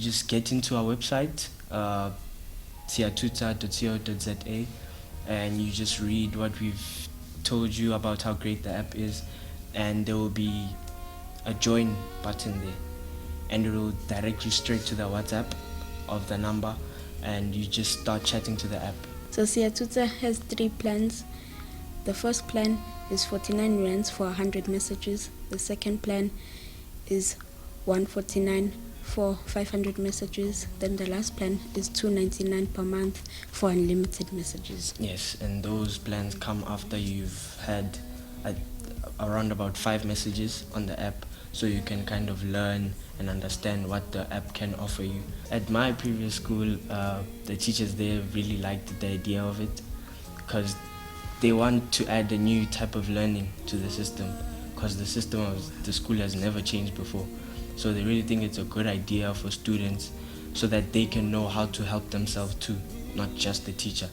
just get into our website, SiyaTutor.co.za, and you just read what we've told you about how great the app is, and there will be a join button there, and it will direct you straight to the WhatsApp of the number, and you just start chatting to the app. So SiyaTutor has 3 plans. The first plan is 49 rands for 100 messages. The second plan is 149 for 500 messages. Then the last plan is 299 per month for unlimited messages. Yes, and those plans come after you've had around about 5 messages on the app, so you can kind of learn and understand what the app can offer you. At my previous school, the teachers there really liked the idea of it, because they want to add a new type of learning to the system, because the system of the school has never changed before. So they really think it's a good idea for students, so that they can know how to help themselves too, not just the teacher.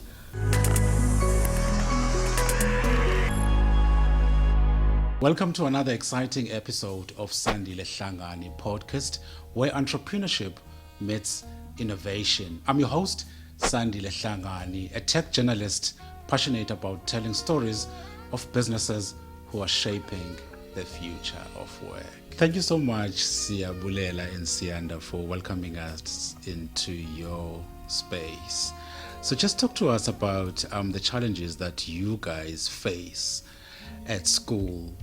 Welcome to another exciting episode of Sandile Hlangani podcast, where entrepreneurship meets innovation. I'm your host, Sandile Hlangani, a tech journalist passionate about telling stories of businesses who are shaping the future of work. Thank you so much, Siyabulela and Siyanda, for welcoming us into your space. So just talk to us about the challenges that you guys face at school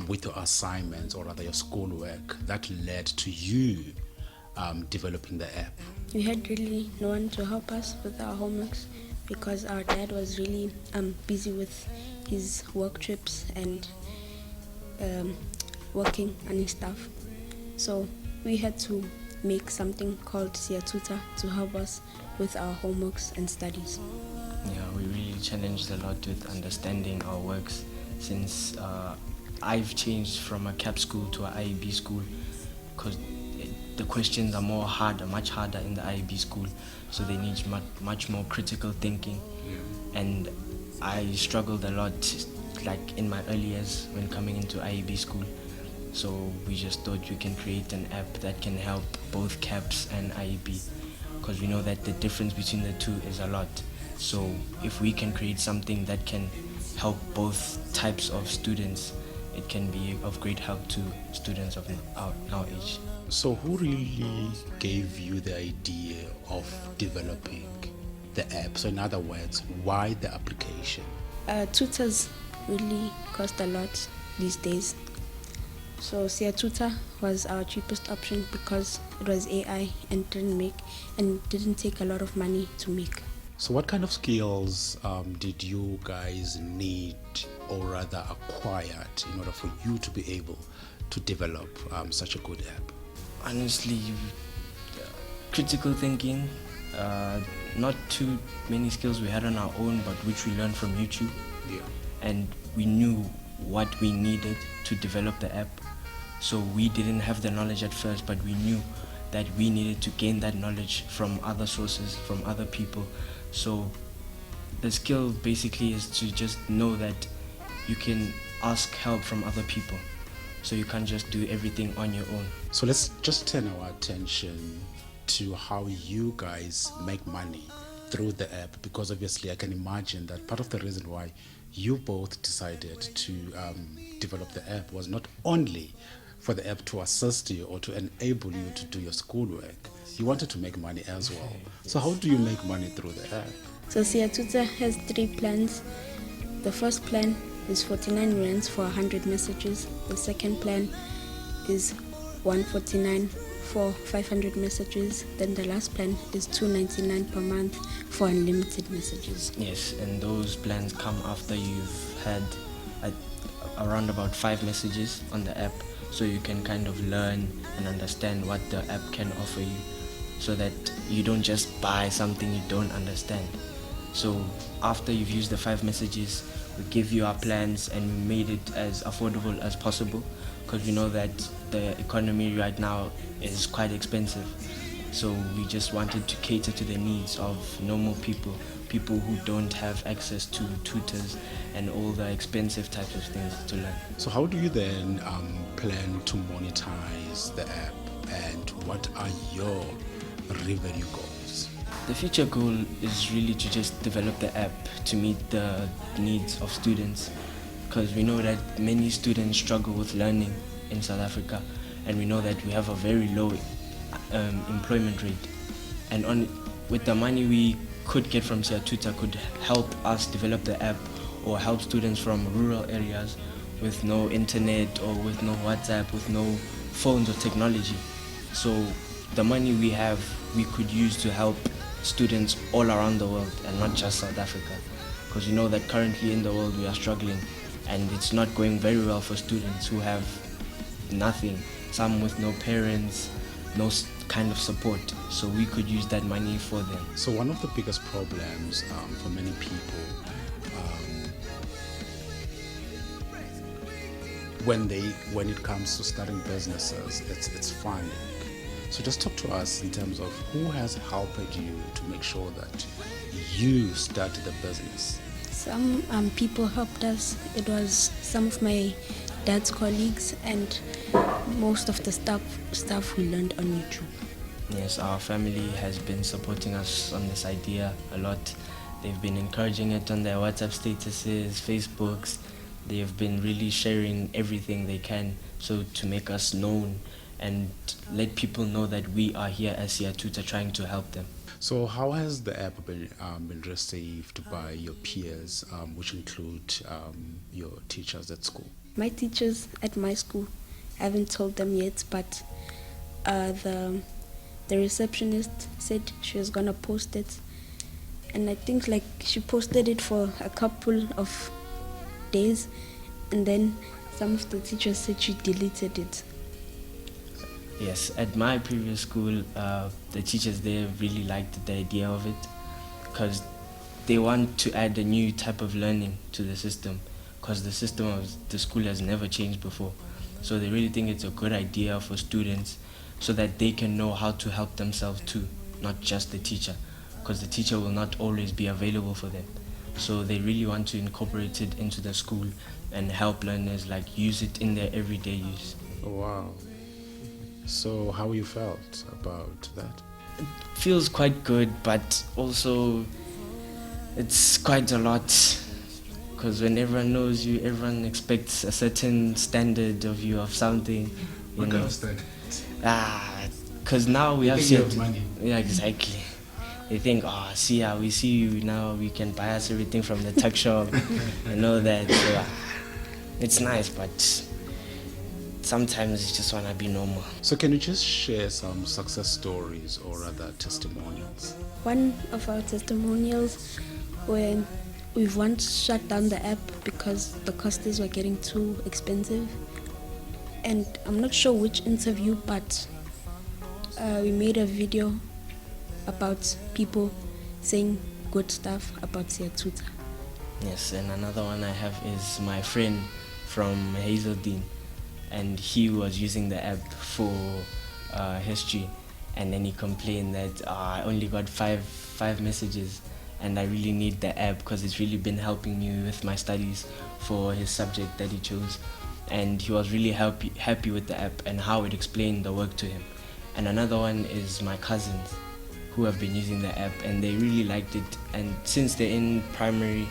with your assignments, or rather your schoolwork, that led to you developing the app. We had really no one to help us with our homeworks because our dad was really busy with his work trips and working on his stuff. So we had to make something called SiyaTutor to help us with our homeworks and studies. Yeah, we really challenged a lot with understanding our works, since I've changed from a CAP school to an IEB school, because the questions are much harder in the IEB school, so they need much more critical thinking. And I struggled a lot, like in my early years when coming into IEB school. So we just thought we can create an app that can help both CAPS and IEB, because we know that the difference between the two is a lot. So if we can create something that can help both types of students, it can be of great help to students of our age. So who really gave you the idea of developing the app? So in other words, why the application? Tutors really cost a lot these days. So SiyaTutor was our cheapest option because it was AI and didn't take a lot of money to make. So what kind of skills did you guys need, or rather acquired, in order for you to be able to develop such a good app? Honestly, critical thinking, not too many skills we had on our own, but which we learned from YouTube. Yeah. And we knew what we needed to develop the app. So we didn't have the knowledge at first, but we knew that we needed to gain that knowledge from other sources, from other people. So the skill basically is to just know that you can ask help from other people. So you can't just do everything on your own. So let's just turn our attention to how you guys make money through the app, because obviously I can imagine that part of the reason why you both decided to develop the app was not only for the app to assist you or to enable you to do your schoolwork. You wanted to make money as well. So how do you make money through the app? So SiyaTutor has 3 plans. The first plan is 49 rands for 100 messages. The second plan is 149 for 500 messages. Then the last plan is 299 per month for unlimited messages. Yes, and those plans come after you've had around about 5 messages on the app, so you can kind of learn and understand what the app can offer you, so that you don't just buy something you don't understand. So after you've used the 5 messages, we give you our plans, and we made it as affordable as possible, because we know that the economy right now is quite expensive. So we just wanted to cater to the needs of normal people who don't have access to tutors and all the expensive types of things to learn. So how do you then plan to monetize the app, and what are your revenue goals? The future goal is really to just develop the app to meet the needs of students, because we know that many students struggle with learning in South Africa, and we know that we have a very low employment rate. And with the money we could get from SiyaTutor could help us develop the app or help students from rural areas with no internet or with no WhatsApp, with no phones or technology. So the money we have, we could use to help students all around the world and not just South Africa. Because you know that currently in the world we are struggling and it's not going very well for students who have nothing, some with no parents, no kind of support. So we could use that money for them. So one of the biggest problems for many people when it comes to starting businesses, it's funding. So just talk to us in terms of who has helped you to make sure that you started the business. Some people helped us. It was some of my dad's colleagues and most of the stuff we learned on YouTube. Yes, our family has been supporting us on this idea a lot. They've been encouraging it on their WhatsApp statuses, Facebooks. They have been really sharing everything they can so to make us known and let people know that we are here as SiyaTutor trying to help them. So how has the app been received by your peers, which include your teachers at school? My teachers at my school, I haven't told them yet, but the receptionist said she was gonna post it, and I think like she posted it for a couple of days, and then some of the teachers said she deleted it. Yes, at my previous school, the teachers there really liked the idea of it because they want to add a new type of learning to the system, because the system of the school has never changed before. So they really think it's a good idea for students so that they can know how to help themselves too, not just the teacher, because the teacher will not always be available for them. So they really want to incorporate it into the school and help learners like use it in their everyday use. Oh, wow. So how you felt about that? It feels quite good, but also it's quite a lot, because when everyone knows you, everyone expects a certain standard of you of something. What kind of standard? Because now we have you have money. Yeah, exactly. They think, Siya, we see you now, we can buy us everything from the tuck shop and all that. So, it's nice, but sometimes you just want to be normal. So can you just share some success stories or rather testimonials? One of our testimonials when we've once shut down the app because the costs were getting too expensive. And I'm not sure which interview, but we made a video about people saying good stuff about SiyaTutor. Yes, and another one I have is my friend from Hazeldean, and he was using the app for history, and then he complained that I only got five messages, and I really need the app because it's really been helping me with my studies for his subject that he chose. And he was really happy with the app and how it explained the work to him. And another one is my cousins who have been using the app and they really liked it. And since they're in primary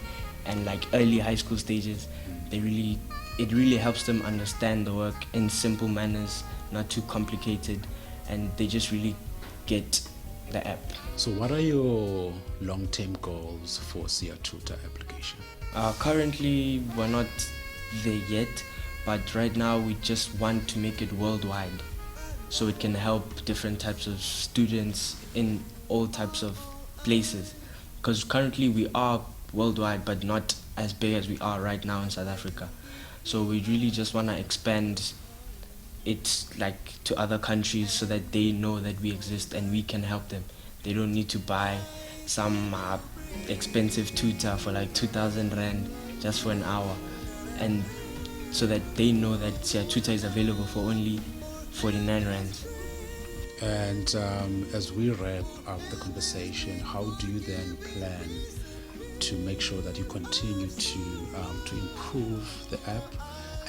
and like early high school stages, it really helps them understand the work in simple manners, not too complicated, and they just really get the app. So what are your long-term goals for SiyaTutor application? Currently, we're not there yet, but right now we just want to make it worldwide so it can help different types of students in all types of places. Because currently we are worldwide, but not as big as we are right now in South Africa. So we really just want to expand it like to other countries so that they know that we exist and we can help them. They don't need to buy some expensive tutor for like 2,000 Rand just for an hour, and so that they know that SiyaTutor is available for only 49 Rands. And as we wrap up the conversation, how do you then plan to make sure that you continue to improve the app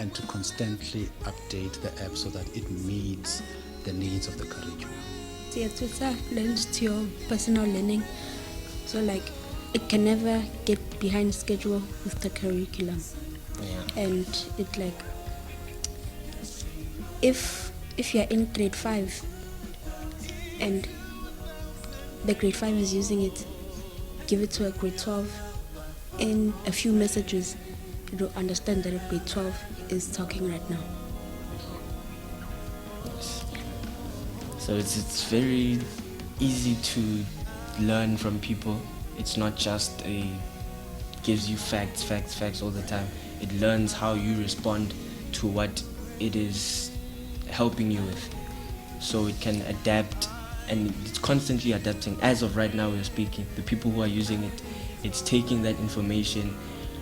and to constantly update the app so that it meets the needs of the curriculum? SiyaTutor lends to your personal learning. So like it can never get behind schedule with the curriculum. Yeah. And it like if you're in grade 5 and the grade 5 is using it, give it to a grade 12. In a few messages, you'll understand that a grade 12 is talking right now. Yes. So it's very easy to learn from people. It's not just gives you facts all the time. It learns how you respond to what it is helping you with. So it can adapt, and it's constantly adapting. As of right now we're speaking, the people who are using it, it's taking that information,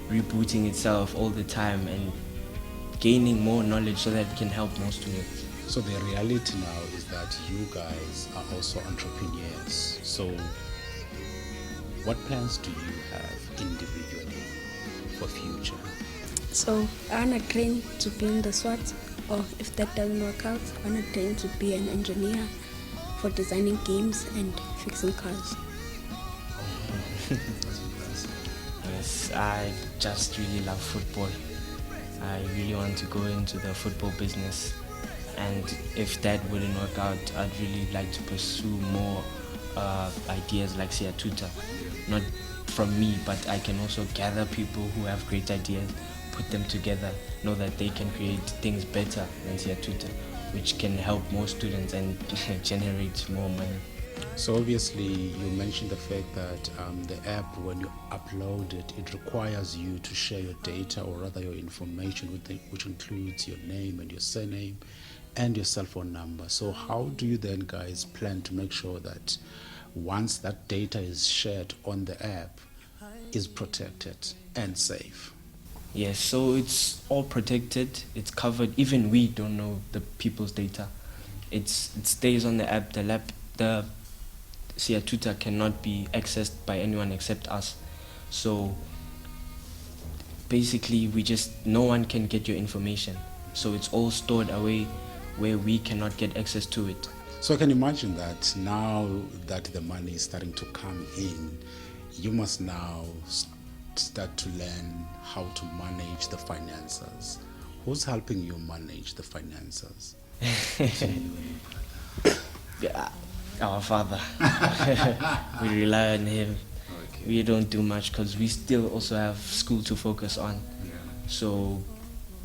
rebooting itself all the time and gaining more knowledge so that it can help more students. So the reality now is that you guys are also entrepreneurs. So what plans do you have individually for future? So I want to train to be in the SWAT, or if that doesn't work out, I want to train to be an engineer for designing games and fixing cars. Yes, I just really love football. I really want to go into the football business, and if that wouldn't work out, I'd really like to pursue more ideas like SiyaTutor. Not from me, but I can also gather people who have great ideas, put them together, know that they can create things better than SiyaTutor, which can help more students and generate more money. So obviously you mentioned the fact that the app, when you upload it, it requires you to share your data, or rather your information, which includes your name and your surname and your cell phone number. So how do you then guys plan to make sure that once that data is shared on the app is protected and safe? Yes, so it's all protected, it's covered. Even we don't know the people's data. It stays on the app. The SiyaTutor cannot be accessed by anyone except us. So basically no one can get your information. So it's all stored away where we cannot get access to it. So I can imagine that now that the money is starting to come in, you must now start to learn how to manage the finances. Who's helping you manage the finances? Yeah, our father. We rely on him. Okay. We don't do much because we still also have school to focus on. Yeah. So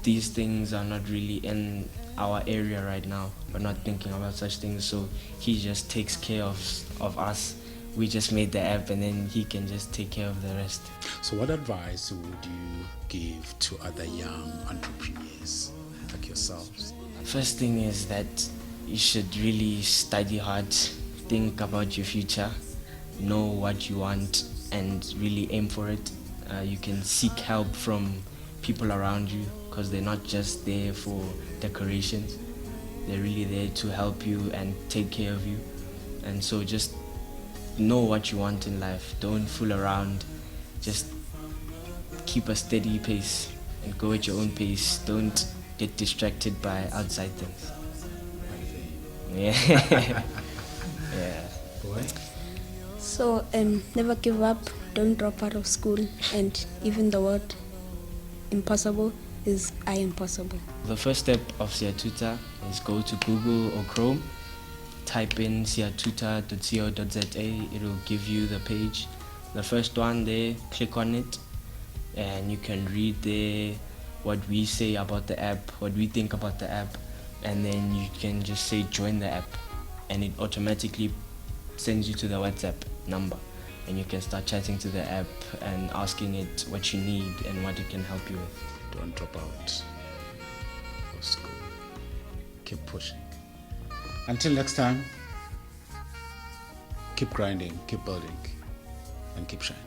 these things are not really in our area right now. We're not thinking about such things. So he just takes care of us. We just made the app, and then he can just take care of the rest. So what advice would you give to other young entrepreneurs like yourselves? First thing is that you should really study hard, think about your future, know what you want, and really aim for it. You can seek help from people around you, because they're not just there for decorations. They're really there to help you and take care of you. And so just know what you want in life. Don't fool around. Just keep a steady pace and go at your own pace. Don't get distracted by outside things. Yeah. Yeah. Boy? So never give up, don't drop out of school, and even the word impossible is I am possible. The first step of SiyaTutor is go to Google or Chrome, type in siyatutor.co.za. It'll give you the page. The first one there, click on it, and you can read there what we say about the app, what we think about the app, and then you can just say join the app, and it automatically sends you to the WhatsApp number, and you can start chatting to the app and asking it what you need and what it can help you with. Don't drop out of school. Keep pushing. Until next time, keep grinding, keep building, and keep shining.